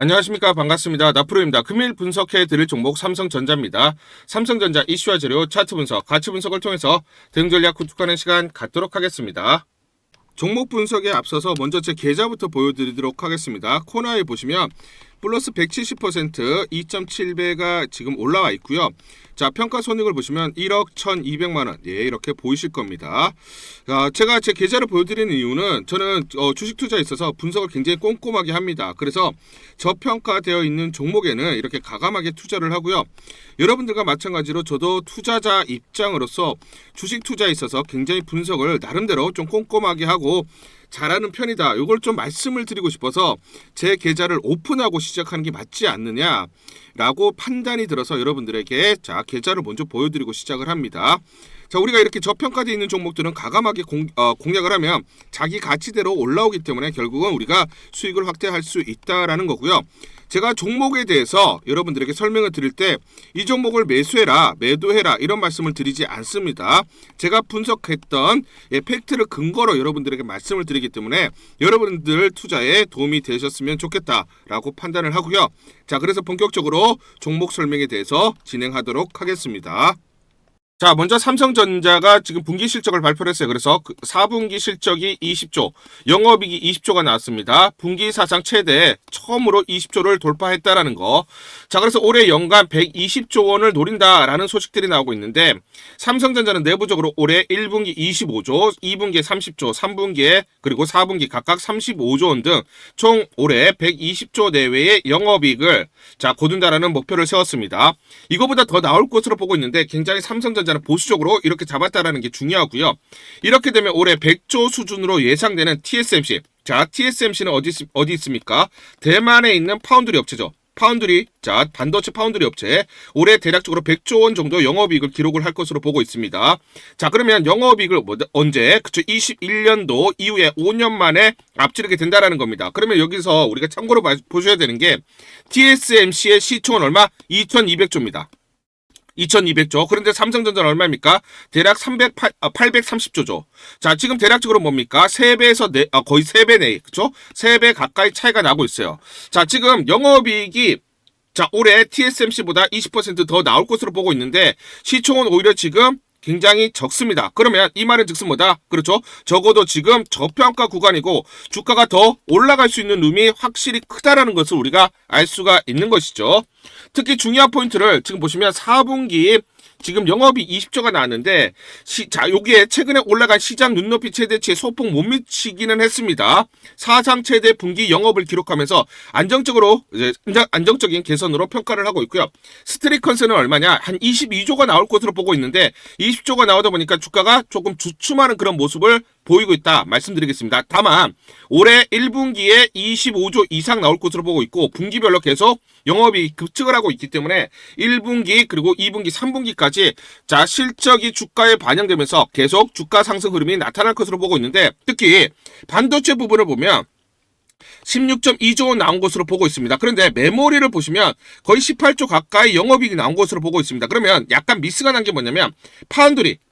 안녕하십니까. 반갑습니다. 나프로입니다. 금일 분석해 드릴 종목 삼성전자입니다. 삼성전자 이슈와 재료, 차트 분석, 가치 분석을 통해서 대응 전략 구축하는 시간 갖도록 하겠습니다. 종목 분석에 앞서서 먼저 제 계좌부터 보여드리도록 하겠습니다. 코너에 보시면 플러스 170% 2.7배가 지금 올라와 있고요. 자, 평가 손익을 보시면 1억 1,200만원. 예, 이렇게 보이실 겁니다. 제가 제 계좌를 보여드리는 이유는 저는 주식 투자에 있어서 분석을 굉장히 꼼꼼하게 합니다. 그래서 저평가되어 있는 종목에는 이렇게 가감하게 투자를 하고요. 여러분들과 마찬가지로 저도 투자자 입장으로서 주식 투자에 있어서 굉장히 분석을 나름대로 좀 꼼꼼하게 하고 잘하는 편이다. 이걸 좀 말씀을 드리고 싶어서 제 계좌를 오픈하고 시작하는 게 맞지 않느냐라고 판단이 들어서 여러분들에게 자 계좌를 먼저 보여드리고 시작을 합니다. 자, 우리가 이렇게 저평가되어 있는 종목들은 가감하게 공략을 하면 자기 가치대로 올라오기 때문에 결국은 우리가 수익을 확대할 수 있다라는 거고요. 제가 종목에 대해서 여러분들에게 설명을 드릴 때 이 종목을 매수해라, 매도해라 이런 말씀을 드리지 않습니다. 제가 분석했던 팩트를 근거로 여러분들에게 말씀을 드리기 때문에 여러분들 투자에 도움이 되셨으면 좋겠다라고 판단을 하고요. 자, 그래서 본격적으로 종목 설명에 대해서 진행하도록 하겠습니다. 자, 먼저 삼성전자가 지금 분기 실적을 발표를 했어요. 그래서 4분기 실적이 20조, 영업이익이 20조가 나왔습니다. 분기 사상 최대 처음으로 20조를 돌파했다라는 거. 자, 그래서 올해 연간 120조 원을 노린다라는 소식들이 나오고 있는데 삼성전자는 내부적으로 올해 1분기 25조, 2분기에 30조, 3분기에 그리고 4분기 각각 35조 원 등 총 올해 120조 내외의 영업이익을 자, 거둔다라는 목표를 세웠습니다. 이거보다 더 나올 것으로 보고 있는데 굉장히 삼성전자는 보수적으로 이렇게 잡았다라는 게 중요하고요. 이렇게 되면 올해 100조 수준으로 예상되는 TSMC. 자, TSMC는 어디 있습니까? 대만에 있는 파운드리 업체죠. 파운드리, 자, 반도체 파운드리 업체. 올해 대략적으로 100조 원 정도 영업이익을 기록을 할 것으로 보고 있습니다. 자, 그러면 영업이익을 언제? 그쵸, 21년도 이후에 5년 만에 앞지르게 된다라는 겁니다. 그러면 여기서 우리가 참고로 보셔야 되는 게 TSMC의 시총은 얼마? 2,200조입니다. 2,200조. 그런데 삼성전자는 얼마입니까? 대략 830조죠. 자, 지금 대략적으로 뭡니까? 3배에서 거의 3배 내에, 그쵸? 3배 가까이 차이가 나고 있어요. 자, 지금 영업이익이 자, 올해 TSMC보다 20% 더 나올 것으로 보고 있는데 시총은 오히려 지금 굉장히 적습니다. 그러면 이 말은 즉슨 뭐다? 그렇죠? 적어도 지금 저평가 구간이고 주가가 더 올라갈 수 있는 룸이 확실히 크다라는 것을 우리가 알 수가 있는 것이죠. 특히 중요한 포인트를 지금 보시면 4분기 지금 영업이 20조가 나왔는데 자, 여기에 최근에 올라간 시장 눈높이 최대치에 소폭 못 미치기는 했습니다. 사상 최대 분기 영업을 기록하면서 안정적인 개선으로 평가를 하고 있고요. 스트릿 컨센은 얼마냐? 한 22조가 나올 것으로 보고 있는데 20조가 나오다 보니까 주가가 조금 주춤하는 그런 모습을 보이고 있다 말씀드리겠습니다. 다만 올해 1분기에 25조 이상 나올 것으로 보고 있고 분기별로 계속 영업이 급증을 하고 있기 때문에 1분기 그리고 2분기 3분기까지 자 실적이 주가에 반영되면서 계속 주가 상승 흐름이 나타날 것으로 보고 있는데 특히 반도체 부분을 보면 16.2조 원 나온 것으로 보고 있습니다. 그런데 메모리를 보시면 거의 18조 가까이 영업이익이 나온 것으로 보고 있습니다. 그러면 약간 미스가 난 게 뭐냐면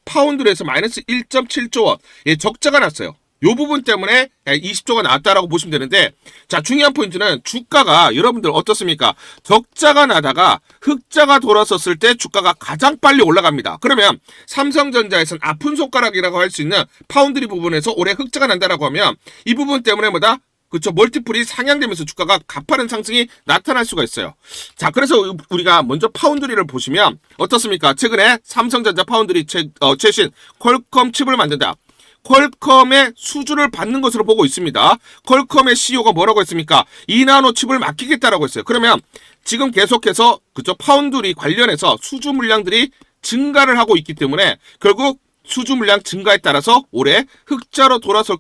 파운드리에서 마이너스 1.7조 원 적자가 났어요. 이 부분 때문에 20조가 나왔다라고 보시면 되는데 자 중요한 포인트는 주가가 여러분들 어떻습니까? 적자가 나다가 흑자가 돌아섰을 때 주가가 가장 빨리 올라갑니다. 그러면 삼성전자에서는 아픈 손가락이라고 할 수 있는 파운드리 부분에서 올해 흑자가 난다라고 하면 이 부분 때문에 뭐다? 그렇죠. 멀티플이 상향되면서 주가가 가파른 상승이 나타날 수가 있어요. 자, 그래서 우리가 먼저 파운드리를 보시면 어떻습니까? 최근에 삼성전자 파운드리 최신 퀄컴 칩을 만든다. 퀄컴의 수주를 받는 것으로 보고 있습니다. 퀄컴의 CEO가 뭐라고 했습니까? 2나노 칩을 맡기겠다라고 했어요. 그러면 지금 계속해서 그죠 파운드리 관련해서 수주 물량들이 증가를 하고 있기 때문에 결국 수주 물량 증가에 따라서 올해 흑자로 돌아설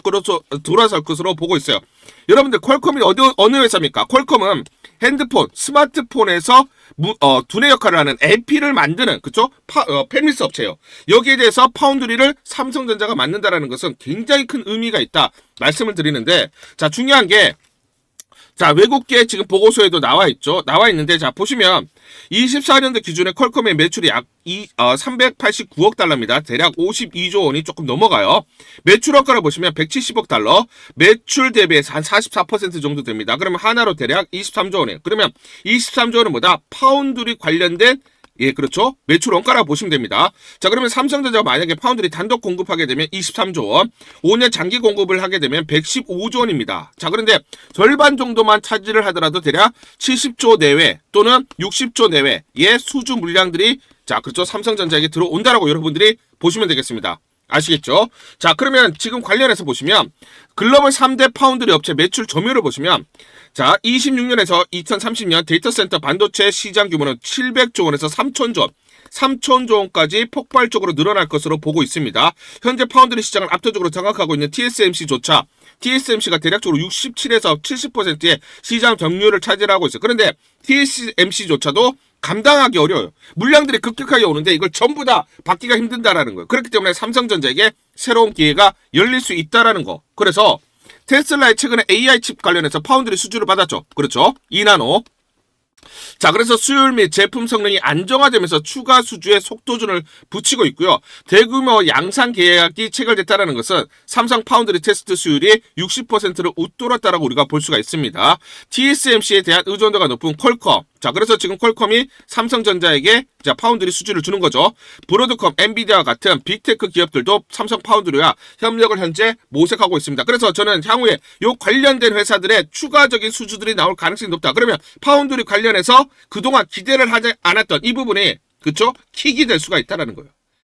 것으로 보고 있어요. 여러분들 퀄컴이 어느 회사입니까? 퀄컴은 핸드폰, 스마트폰에서 두뇌 역할을 하는 AP를 만드는 그쵸? 팹리스 업체예요. 여기에 대해서 파운드리를 삼성전자가 만든다라는 것은 굉장히 큰 의미가 있다 말씀을 드리는데 자 중요한 게 자 외국계 지금 보고서에도 나와 있죠. 나와 있는데 자 보시면 24년도 기준에 퀄컴의 매출이 약 389억 달러입니다. 대략 52조 원이 조금 넘어가요. 매출 원가를 보시면 170억 달러, 매출 대비해서 한 44% 정도 됩니다. 그러면 하나로 대략 23조 원이에요. 그러면 23조 원은 뭐다? 파운드리 관련된 그렇죠. 매출 원가라고 보시면 됩니다. 자, 그러면 삼성전자가 만약에 파운드리 단독 공급하게 되면 23조 원, 5년 장기 공급을 하게 되면 115조 원입니다. 자, 그런데 절반 정도만 차지를 하더라도 대략 70조 내외 또는 60조 내외의 수주 물량들이 자, 그렇죠. 삼성전자에게 들어온다라고 여러분들이 보시면 되겠습니다. 아시겠죠? 자, 그러면 지금 관련해서 보시면 글로벌 3대 파운드리 업체 매출 점유율을 보시면 자, 26년에서 2030년 데이터 센터 반도체 시장 규모는 700조 원에서 3천조 원, 3천조 원까지 폭발적으로 늘어날 것으로 보고 있습니다. 현재 파운드리 시장을 압도적으로 장악하고 있는 TSMC조차 TSMC가 대략적으로 67에서 70%의 시장 점유율을 차지하고 있어요. 그런데 TSMC조차도 감당하기 어려워요. 물량들이 급격하게 오는데 이걸 전부 다 받기가 힘든다라는 거예요. 그렇기 때문에 삼성전자에게 새로운 기회가 열릴 수 있다라는 거. 그래서 테슬라의 최근에 AI 칩 관련해서 파운드리 수주를 받았죠. 그렇죠. 2나노. 자, 그래서 수율 및 제품 성능이 안정화되면서 추가 수주에 속도전을 붙이고 있고요. 대규모 양산 계약이 체결됐다는 것은 삼성 파운드리 테스트 수율이 60%를 웃돌았다라고 우리가 볼 수가 있습니다. TSMC에 대한 의존도가 높은 퀄컴. 자, 그래서 지금 퀄컴이 삼성전자에게 자, 파운드리 수주를 주는 거죠. 브로드컴, 엔비디아와 같은 빅테크 기업들도 삼성 파운드리와 협력을 현재 모색하고 있습니다. 그래서 저는 향후에 요 관련된 회사들의 추가적인 수주들이 나올 가능성이 높다. 그러면 파운드리 관련해서 그동안 기대를 하지 않았던 이 부분이 그쵸? 킥이 될 수가 있다는 거예요.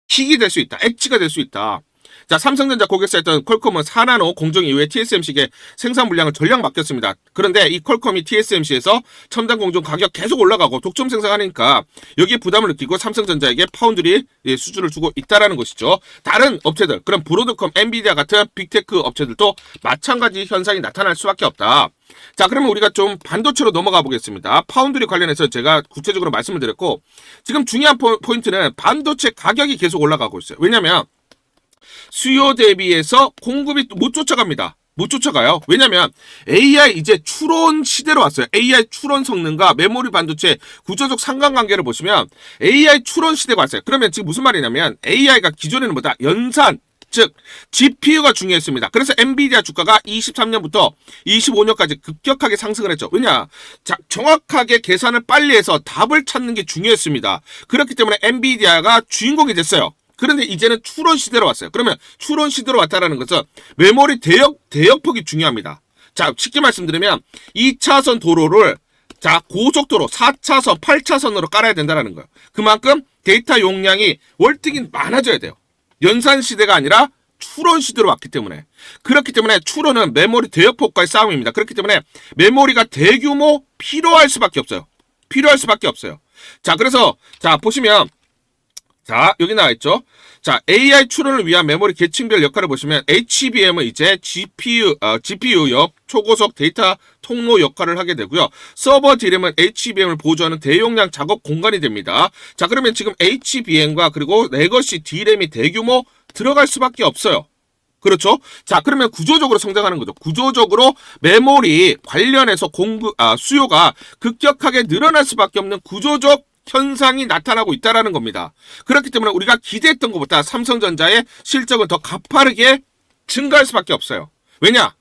킥이 될 수 있다. 엣지가 될 수 있다. 자, 삼성전자 고객사였던 퀄컴은 4나노 공정 이후에 TSMC에게 생산 물량을 전량 맡겼습니다. 그런데 이 퀄컴이 TSMC에서 첨단 공정 가격 계속 올라가고 독점 생산하니까 여기에 부담을 느끼고 삼성전자에게 파운드리 수주를 주고 있다라는 것이죠. 다른 업체들, 그럼 브로드컴, 엔비디아 같은 빅테크 업체들도 마찬가지 현상이 나타날 수밖에 없다. 자, 그러면 우리가 좀 반도체로 넘어가 보겠습니다. 파운드리 관련해서 제가 구체적으로 말씀을 드렸고 지금 중요한 포인트는 반도체 가격이 계속 올라가고 있어요. 왜냐면 수요 대비해서 공급이 못 쫓아갑니다. 못 쫓아가요. 왜냐면 AI 이제 추론 시대로 왔어요. AI 추론 성능과 메모리 반도체 구조적 상관관계를 보시면 AI 추론 시대가 왔어요. 그러면 지금 무슨 말이냐면 AI가 기존에는 뭐다? 연산, 즉 GPU가 중요했습니다. 그래서 엔비디아 주가가 23년부터 25년까지 급격하게 상승을 했죠. 왜냐? 자, 정확하게 계산을 빨리 해서 답을 찾는 게 중요했습니다. 그렇기 때문에 엔비디아가 주인공이 됐어요. 그런데 이제는 추론 시대로 왔어요. 그러면 추론 시대로 왔다라는 것은 메모리 대역폭이 중요합니다. 자, 쉽게 말씀드리면 2차선 도로를 자, 고속도로 4차선, 8차선으로 깔아야 된다는 거예요. 그만큼 데이터 용량이 월등히 많아져야 돼요. 연산 시대가 아니라 추론 시대로 왔기 때문에. 그렇기 때문에 추론은 메모리 대역폭과의 싸움입니다. 그렇기 때문에 메모리가 대규모 필요할 수밖에 없어요. 필요할 수밖에 없어요. 자, 그래서 자, 보시면 자, 여기 나와 있죠. 자, AI 추론을 위한 메모리 계층별 역할을 보시면 HBM은 이제 GPU 옆 초고속 데이터 통로 역할을 하게 되고요. 서버 D램은 HBM을 보조하는 대용량 작업 공간이 됩니다. 자, 그러면 지금 HBM과 그리고 레거시 D램이 대규모 들어갈 수밖에 없어요. 그렇죠? 자, 그러면 구조적으로 성장하는 거죠. 구조적으로 메모리 관련해서 수요가 급격하게 늘어날 수밖에 없는 구조적 현상이 나타나고 있다는 겁니다. 그렇기 때문에 우리가 기대했던 것보다 삼성전자의 실적은 더 가파르게 증가할 수밖에 없어요. 왜냐?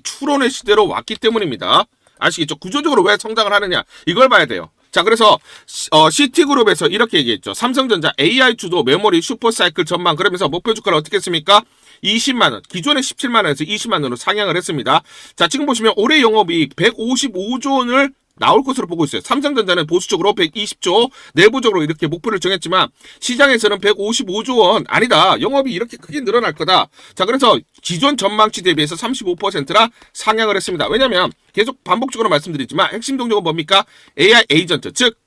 추론의 시대로 왔기 때문입니다. 아시겠죠? 구조적으로 왜 성장을 하느냐? 이걸 봐야 돼요. 자, 그래서 시티그룹에서 이렇게 얘기했죠. 삼성전자 AI 주도 메모리 슈퍼사이클 전망. 그러면서 목표 주가를 어떻게 했습니까? 20만원, 기존에 17만원에서 20만원으로 상향을 했습니다. 자, 지금 보시면 올해 영업이익 155조 원을 나올 것으로 보고 있어요. 삼성전자는 보수적으로 120조, 내부적으로 이렇게 목표를 정했지만 시장에서는 155조 원 아니다. 영업이 이렇게 크게 늘어날 거다. 자, 그래서 기존 전망치 대비해서 35%라 상향을 했습니다. 왜냐하면 계속 반복적으로 말씀드리지만 핵심 동력은 뭡니까? AI 에이전트, 즉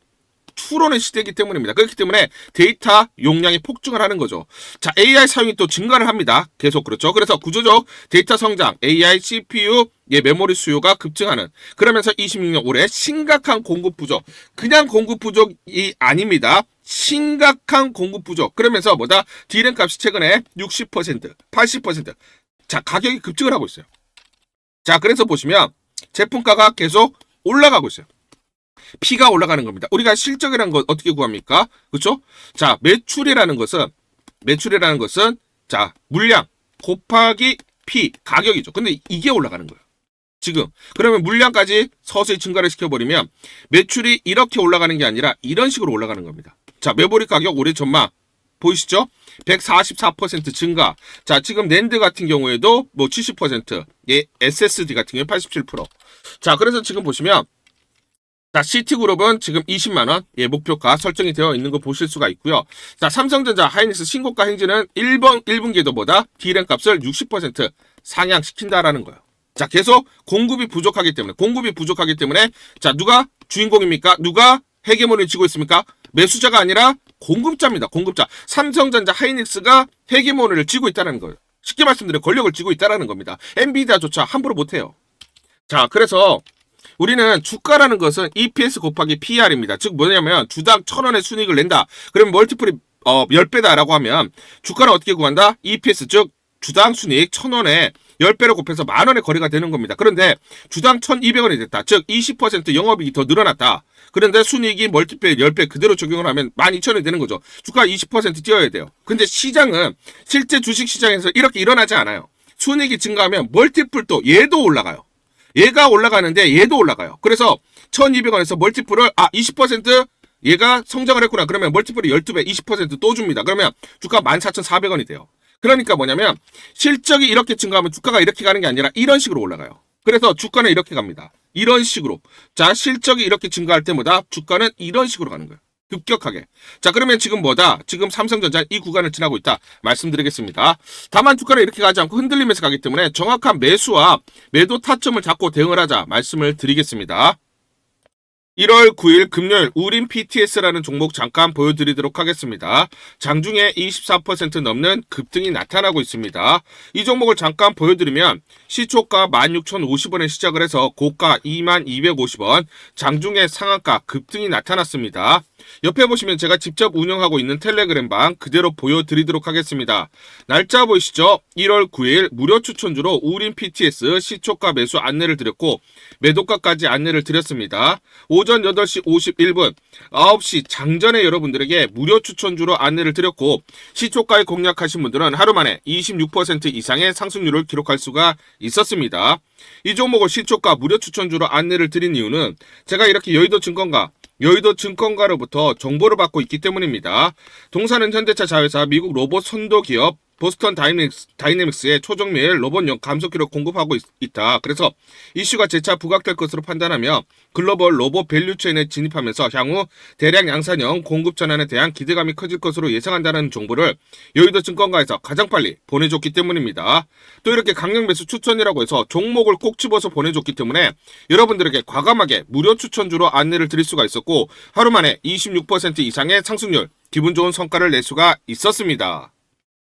추론의 시대이기 때문입니다. 그렇기 때문에 데이터 용량이 폭증을 하는 거죠. 자, AI 사용이 또 증가를 합니다. 계속 그렇죠. 그래서 구조적 데이터 성장, AI, CPU, 메모리 수요가 급증하는, 그러면서 26년 올해 심각한 공급 부족, 그냥 공급 부족이 아닙니다. 심각한 공급 부족. 그러면서 뭐다? D램 값이 최근에 60%, 80%. 자, 가격이 급증을 하고 있어요. 자, 그래서 보시면 제품가가 계속 올라가고 있어요. P가 올라가는 겁니다. 우리가 실적이라는 건 어떻게 구합니까? 그렇죠? 자, 매출이라는 것은 자, 물량 곱하기 P 가격이죠. 근데 이게 올라가는 거예요. 지금 그러면 물량까지 서서히 증가를 시켜버리면 매출이 이렇게 올라가는 게 아니라 이런 식으로 올라가는 겁니다. 자, 메모리 가격 올해 전망 보이시죠? 144% 증가. 자, 지금 낸드 같은 경우에도 뭐 70%, 예, SSD 같은 경우에 87%. 자, 그래서 지금 보시면 자, CT그룹은 지금 20만원, 예, 목표가 설정이 되어 있는 거 보실 수가 있고요. 자, 삼성전자, 하이닉스 신고가 행진은 1분기도보다 D램 값을 60% 상향시킨다라는 거예요. 자, 계속 공급이 부족하기 때문에, 자, 누가 주인공입니까? 누가 헤게모니를 쥐고 있습니까? 매수자가 아니라 공급자입니다. 공급자. 삼성전자, 하이닉스가 헤게모니를 쥐고 있다는 거예요. 쉽게 말씀드려 권력을 쥐고 있다는 겁니다. 엔비디아조차 함부로 못해요. 자, 그래서 우리는 주가라는 것은 EPS 곱하기 PER입니다. 즉 뭐냐면 주당 1,000원의 순이익을 낸다. 그러면 멀티플이 10배다라고 하면 주가는 어떻게 구한다? EPS 즉 주당 순이익 1,000원에 10배로 곱해서 만원의 거래가 되는 겁니다. 그런데 주당 1,200원이 됐다. 즉 20% 영업이익이 더 늘어났다. 그런데 순이익이 멀티플 10배 그대로 적용을 하면 12,000원이 되는 거죠. 주가 20% 뛰어야 돼요. 근데 시장은 실제 주식시장에서 이렇게 일어나지 않아요. 순이익이 증가하면 멀티플도 얘도 올라가요. 얘가 올라가는데 얘도 올라가요. 그래서 1,200원에서 멀티플을 20% 얘가 성장을 했구나. 그러면 멀티플이 12배 20% 또 줍니다. 그러면 주가 14,400원이 돼요. 그러니까 뭐냐면 실적이 이렇게 증가하면 주가가 이렇게 가는 게 아니라 이런 식으로 올라가요. 그래서 주가는 이렇게 갑니다. 이런 식으로. 자, 실적이 이렇게 증가할 때마다 주가는 이런 식으로 가는 거예요. 급격하게. 자, 그러면 지금 뭐다? 지금 삼성전자 이 구간을 지나고 있다. 말씀드리겠습니다. 다만 주가는 이렇게 가지 않고 흔들리면서 가기 때문에 정확한 매수와 매도 타점을 잡고 대응을 하자. 말씀을 드리겠습니다. 1월 9일 금요일 우린 PTS라는 종목 잠깐 보여드리도록 하겠습니다. 장중에 24% 넘는 급등이 나타나고 있습니다. 이 종목을 잠깐 보여드리면 시초가 16,050원에 시작을 해서 고가 22,250원, 장중에 상한가 급등이 나타났습니다. 옆에 보시면 제가 직접 운영하고 있는 텔레그램방 그대로 보여드리도록 하겠습니다. 날짜 보이시죠? 1월 9일 무료 추천주로 우린 PTS 시초가 매수 안내를 드렸고 매도가까지 안내를 드렸습니다. 오전 8시 51분 9시 장전에 여러분들에게 무료 추천주로 안내를 드렸고 시초가에 공략하신 분들은 하루 만에 26% 이상의 상승률을 기록할 수가 있었습니다. 이 종목을 시초가 무료 추천주로 안내를 드린 이유는 제가 이렇게 여의도 증권가로부터 정보를 받고 있기 때문입니다. 동사는 현대차 자회사 미국 로봇 선도 기업 보스턴 다이내믹스의 초정밀 로봇용 감속기를 공급하고 있다. 그래서 이슈가 재차 부각될 것으로 판단하며 글로벌 로봇 밸류체인에 진입하면서 향후 대량 양산형 공급 전환에 대한 기대감이 커질 것으로 예상한다는 정보를 여의도 증권가에서 가장 빨리 보내줬기 때문입니다. 또 이렇게 강력 매수 추천이라고 해서 종목을 꼭 집어서 보내줬기 때문에 여러분들에게 과감하게 무료 추천주로 안내를 드릴 수가 있었고 하루 만에 26% 이상의 상승률, 기분 좋은 성과를 낼 수가 있었습니다.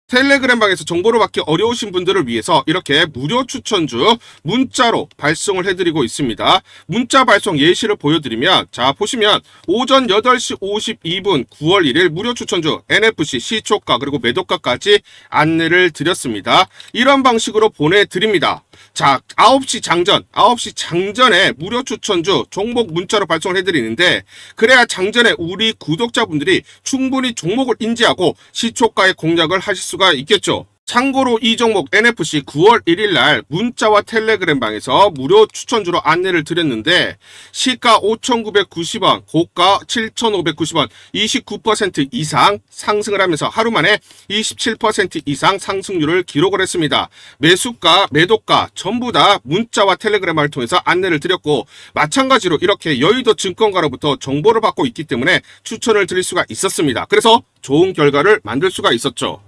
텔레그램방에서 정보를 받기 어려우신 분들을 위해서 이렇게 무료 추천주 문자로 발송을 해드리고 있습니다. 문자 발송 예시를 보여드리면 자 보시면 오전 8시 52분 9월 1일 무료 추천주 NFC 시초가 그리고 매도가까지 안내를 드렸습니다. 이런 방식으로 보내드립니다. 자 9시 장전에 무료 추천주 종목 문자로 발송을 해드리는데 그래야 장전에 우리 구독자분들이 충분히 종목을 인지하고 시초가의 공략을 하실 수가 있겠죠. 참고로 이 종목 NFC 9월 1일 날 문자와 텔레그램방에서 무료 추천주로 안내를 드렸는데 시가 5,990원, 고가 7,590원, 29% 이상 상승을 하면서 하루 만에 27% 이상 상승률을 기록을 했습니다. 매수가, 매도가 전부 다 문자와 텔레그램을 통해서 안내를 드렸고 마찬가지로 이렇게 여의도 증권가로부터 정보를 받고 있기 때문에 추천을 드릴 수가 있었습니다. 그래서 좋은 결과를 만들 수가 있었죠.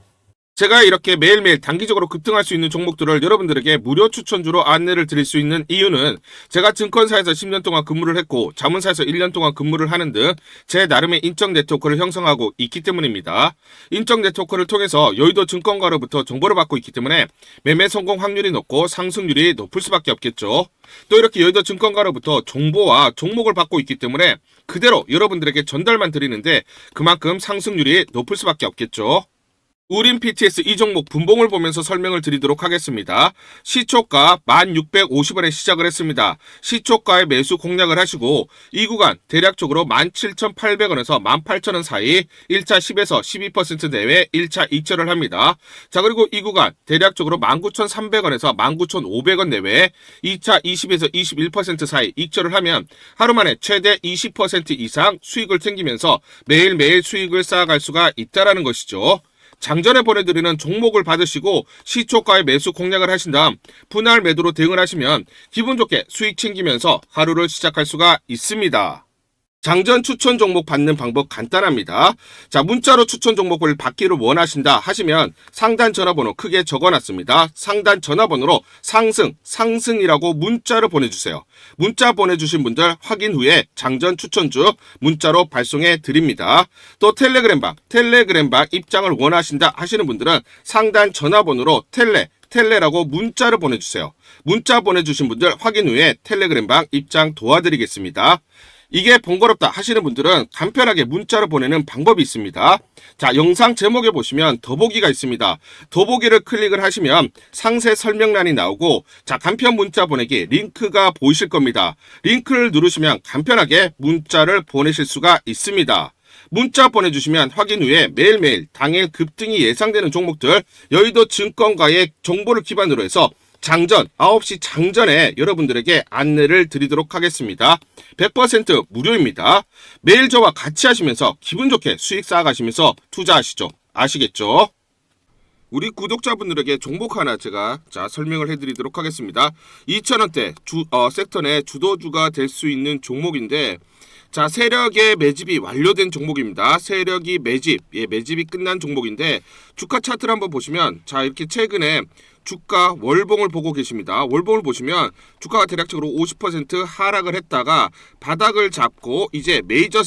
제가 이렇게 매일매일 단기적으로 급등할 수 있는 종목들을 여러분들에게 무료 추천주로 안내를 드릴 수 있는 이유는 제가 증권사에서 10년 동안 근무를 했고 자문사에서 1년 동안 근무를 하는 등 제 나름의 인적 네트워크를 형성하고 있기 때문입니다. 인적 네트워크를 통해서 여의도 증권가로부터 정보를 받고 있기 때문에 매매 성공 확률이 높고 상승률이 높을 수밖에 없겠죠. 또 이렇게 여의도 증권가로부터 정보와 종목을 받고 있기 때문에 그대로 여러분들에게 전달만 드리는데 그만큼 상승률이 높을 수밖에 없겠죠. 우린 PTS 이 종목 분봉을 보면서 설명을 드리도록 하겠습니다. 시초가 1650원에 시작을 했습니다. 시초가에 매수 공략을 하시고 이 구간 대략적으로 17,800원에서 18,000원 사이 1차 10에서 12% 내외 1차 2철을 합니다. 자, 그리고 이 구간 대략적으로 19,300원에서 19,500원 내외 2차 20에서 21% 사이 2철을 하면 하루 만에 최대 20% 이상 수익을 챙기면서 매일매일 수익을 쌓아갈 수가 있다는 것이죠. 장전에 보내드리는 종목을 받으시고 시초가에 매수 공략을 하신 다음 분할 매도로 대응을 하시면 기분 좋게 수익 챙기면서 하루를 시작할 수가 있습니다. 장전 추천 종목 받는 방법 간단합니다. 자, 문자로 추천 종목을 받기를 원하신다 하시면 상단 전화번호 크게 적어놨습니다. 상단 전화번호로 상승이라고 문자를 보내주세요. 문자 보내주신 분들 확인 후에 장전 추천주 문자로 발송해 드립니다. 또 텔레그램방 입장을 원하신다 하시는 분들은 상단 전화번호로 텔레라고 문자를 보내주세요. 문자 보내주신 분들 확인 후에 텔레그램방 입장 도와드리겠습니다. 이게 번거롭다 하시는 분들은 간편하게 문자로 보내는 방법이 있습니다. 자, 영상 제목에 보시면 더보기가 있습니다. 더보기를 클릭을 하시면 상세 설명란이 나오고 자, 간편 문자 보내기 링크가 보이실 겁니다. 링크를 누르시면 간편하게 문자를 보내실 수가 있습니다. 문자 보내주시면 확인 후에 매일매일 당일 급등이 예상되는 종목들 여의도 증권가의 정보를 기반으로 해서 장전 9시 장전에 여러분들에게 안내를 드리도록 하겠습니다. 100% 무료입니다. 매일 저와 같이 하시면서 기분 좋게 수익 쌓아가시면서 투자하시죠. 아시겠죠? 우리 구독자분들에게 종목 하나 제가 설명을 해드리도록 하겠습니다. 2,000원대 섹터 내 주도주가 될 수 있는 종목인데 자, 세력의 매집이 완료된 종목입니다. 세력이 매집이 끝난 종목인데 주가 차트를 한번 보시면 자, 이렇게 최근에 주가 월봉을 보고 계십니다. 월봉을 보시면 주가가 대략적으로 50% 하락을 했다가 바닥을 잡고 이제 메이저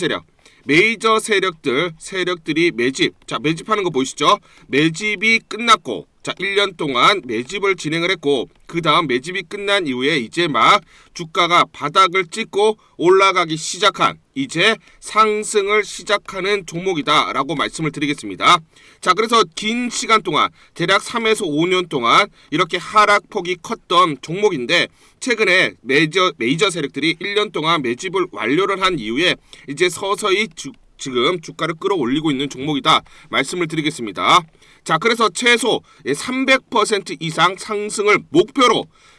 세력들이 매집하는 거 보이시죠? 매집이 끝났고 자, 1년 동안 매집을 진행을 했고 그 다음 매집이 끝난 이후에 이제 막 주가가 바닥을 찍고 올라가기 시작한 이제 상승을 시작하는 종목이다 라고 말씀을 드리겠습니다. 자, 그래서 긴 시간 동안 대략 3에서 5년 동안 이렇게 하락폭이 컸던 종목인데 최근에 메이저 세력들이 1년 동안 매집을 완료를 한 이후에 이제 서서히 지금 주가를 끌어올리고 있는 종목이다 말씀을 드리겠습니다. 자, 그래서 최소 300% 이상 상승을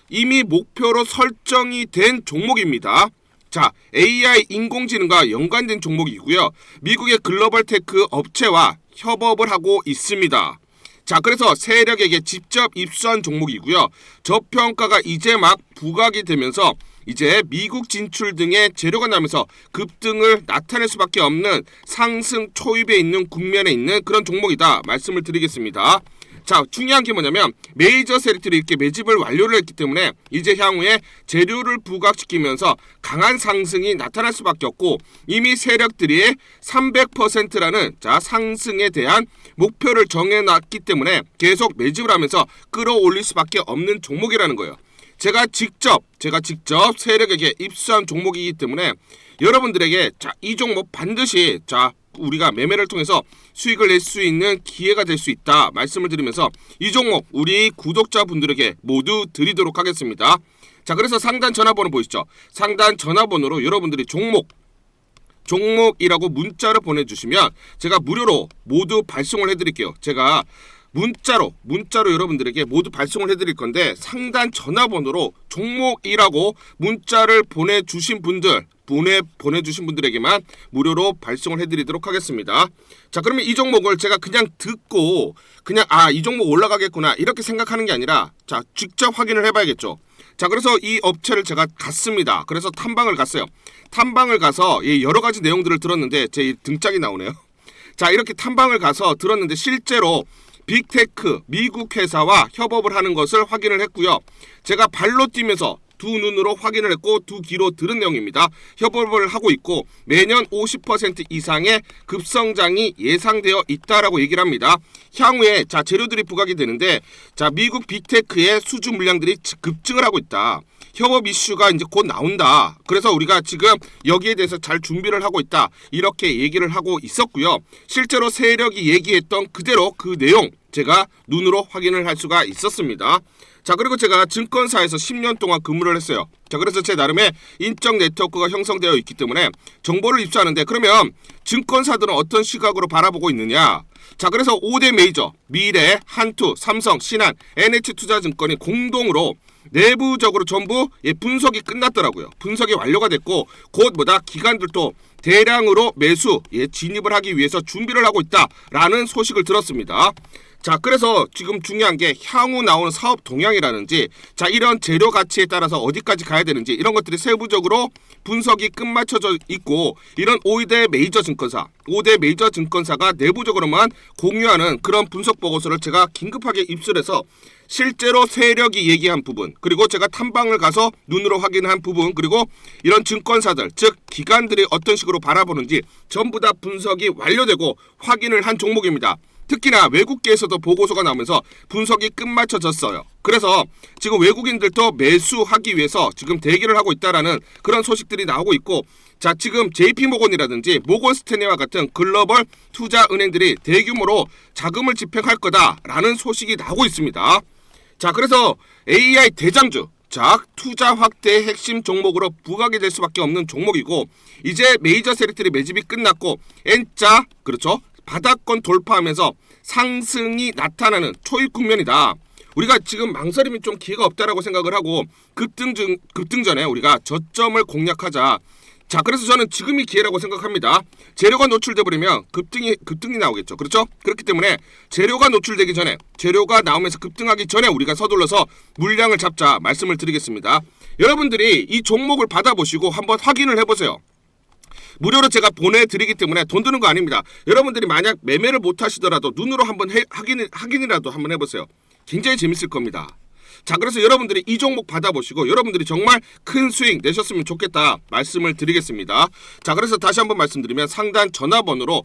이미 목표로 설정이 된 종목입니다. 자, AI 인공지능과 연관된 종목이고요. 미국의 글로벌 테크 업체와 협업을 하고 있습니다. 자, 그래서 세력에게 직접 입수한 종목이고요. 저평가가 이제 막 부각이 되면서 이제 미국 진출 등의 재료가 나면서 급등을 나타낼 수밖에 없는 상승 초입에 있는 국면에 있는 그런 종목이다 말씀을 드리겠습니다. 자, 중요한 게 뭐냐면 메이저 세력들이 이렇게 매집을 완료를 했기 때문에 이제 향후에 재료를 부각시키면서 강한 상승이 나타날 수밖에 없고 이미 세력들이 300%라는 상승에 대한 목표를 정해놨기 때문에 계속 매집을 하면서 끌어올릴 수밖에 없는 종목이라는 거예요. 제가 직접 세력에게 입수한 종목이기 때문에 여러분들에게 이 종목 반드시 우리가 매매를 통해서 수익을 낼 수 있는 기회가 될 수 있다 말씀을 드리면서 이 종목 우리 구독자분들에게 모두 드리도록 하겠습니다. 자, 그래서 상단 전화번호 보이시죠? 상단 전화번호로 여러분들이 종목이라고 문자를 보내주시면 제가 무료로 모두 발송을 해드릴게요. 제가 문자로 여러분들에게 모두 발송을 해드릴 건데 상단 전화번호로 종목이라고 문자를 보내주신 분들에게만 무료로 발송을 해드리도록 하겠습니다. 자, 그러면 이 종목을 제가 그냥 듣고 이 종목 올라가겠구나 이렇게 생각하는 게 아니라 직접 확인을 해봐야겠죠. 자, 그래서 이 업체를 제가 갔습니다. 그래서 탐방을 갔어요. 탐방을 가서 여러 가지 내용들을 들었는데 제 등짝이 나오네요. 자, 이렇게 탐방을 가서 들었는데 실제로 빅테크 미국 회사와 협업을 하는 것을 확인을 했고요. 제가 발로 뛰면서 두 눈으로 확인을 했고 두 귀로 들은 내용입니다. 협업을 하고 있고 매년 50% 이상의 급성장이 예상되어 있다라고 얘기를 합니다. 향후에 자 재료들이 부각이 되는데 자 미국 빅테크의 수주 물량들이 급증을 하고 있다. 협업 이슈가 이제 곧 나온다. 그래서 우리가 지금 여기에 대해서 잘 준비를 하고 있다. 이렇게 얘기를 하고 있었고요. 실제로 세력이 얘기했던 그대로 그 내용 제가 눈으로 확인을 할 수가 있었습니다. 자 그리고 제가 증권사에서 10년 동안 근무를 했어요. 자 그래서 제 나름의 인적 네트워크가 형성되어 있기 때문에 정보를 입수하는데 그러면 증권사들은 어떤 시각으로 바라보고 있느냐. 자 그래서 5대 메이저 미래, 한투, 삼성, 신한, NH투자증권이 공동으로 내부적으로 전부 분석이 끝났더라고요. 분석이 완료가 됐고 곧 기관들도 대량으로 매수 진입을 하기 위해서 준비를 하고 있다라는 소식을 들었습니다. 자 그래서 지금 중요한 게 향후 나오는 사업 동향이라든지 자 이런 재료 가치에 따라서 어디까지 가야 되는지 이런 것들이 세부적으로 분석이 끝마쳐져 있고 이런 5대 메이저 증권사가 내부적으로만 공유하는 그런 분석 보고서를 제가 긴급하게 입수해서 실제로 세력이 얘기한 부분 그리고 제가 탐방을 가서 눈으로 확인한 부분 그리고 이런 증권사들 즉 기관들이 어떤 식으로 바라보는지 전부 다 분석이 완료되고 확인을 한 종목입니다. 특히나 외국계에서도 보고서가 나오면서 분석이 끝마쳐졌어요. 그래서 지금 외국인들도 매수하기 위해서 지금 대기를 하고 있다라는 그런 소식들이 나오고 있고 자 지금 JP모건이라든지 모건스탠리와 같은 글로벌 투자 은행들이 대규모로 자금을 집행할 거다라는 소식이 나오고 있습니다. 자 그래서 AI 대장주 자 투자 확대의 핵심 종목으로 부각이 될 수밖에 없는 종목이고 이제 메이저 세력들이 매집이 끝났고 N자 그렇죠 바닥권 돌파하면서 상승이 나타나는 초입 국면이다. 우리가 지금 망설임이 좀 기회가 없다라고 생각을 하고 급등 전에 우리가 저점을 공략하자. 자 그래서 저는 지금이 기회라고 생각합니다. 재료가 노출돼 버리면 급등이 나오겠죠. 그렇죠? 그렇기 때문에 재료가 노출되기 전에 재료가 나오면서 급등하기 전에 우리가 서둘러서 물량을 잡자 말씀을 드리겠습니다. 여러분들이 이 종목을 받아보시고 한번 확인을 해보세요. 무료로 제가 보내드리기 때문에 돈 드는 거 아닙니다. 여러분들이 만약 매매를 못 하시더라도 눈으로 한번 확인이라도 한번 해보세요. 굉장히 재밌을 겁니다. 자 그래서 여러분들이 이 종목 받아보시고 여러분들이 정말 큰 수익 내셨으면 좋겠다 말씀을 드리겠습니다. 자 그래서 다시 한번 말씀드리면 상단 전화번호로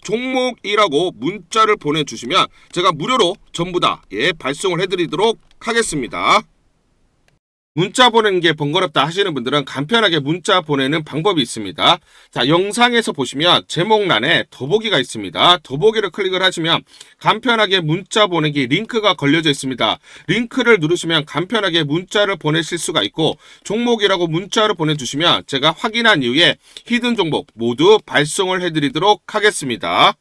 종목이라고 문자를 보내주시면 제가 무료로 전부 다 발송을 해드리도록 하겠습니다. 문자 보내는 게 번거롭다 하시는 분들은 간편하게 문자 보내는 방법이 있습니다. 자, 영상에서 보시면 제목란에 더보기가 있습니다. 더보기를 클릭을 하시면 간편하게 문자 보내기 링크가 걸려져 있습니다. 링크를 누르시면 간편하게 문자를 보내실 수가 있고 종목이라고 문자를 보내주시면 제가 확인한 이후에 히든 종목 모두 발송을 해드리도록 하겠습니다.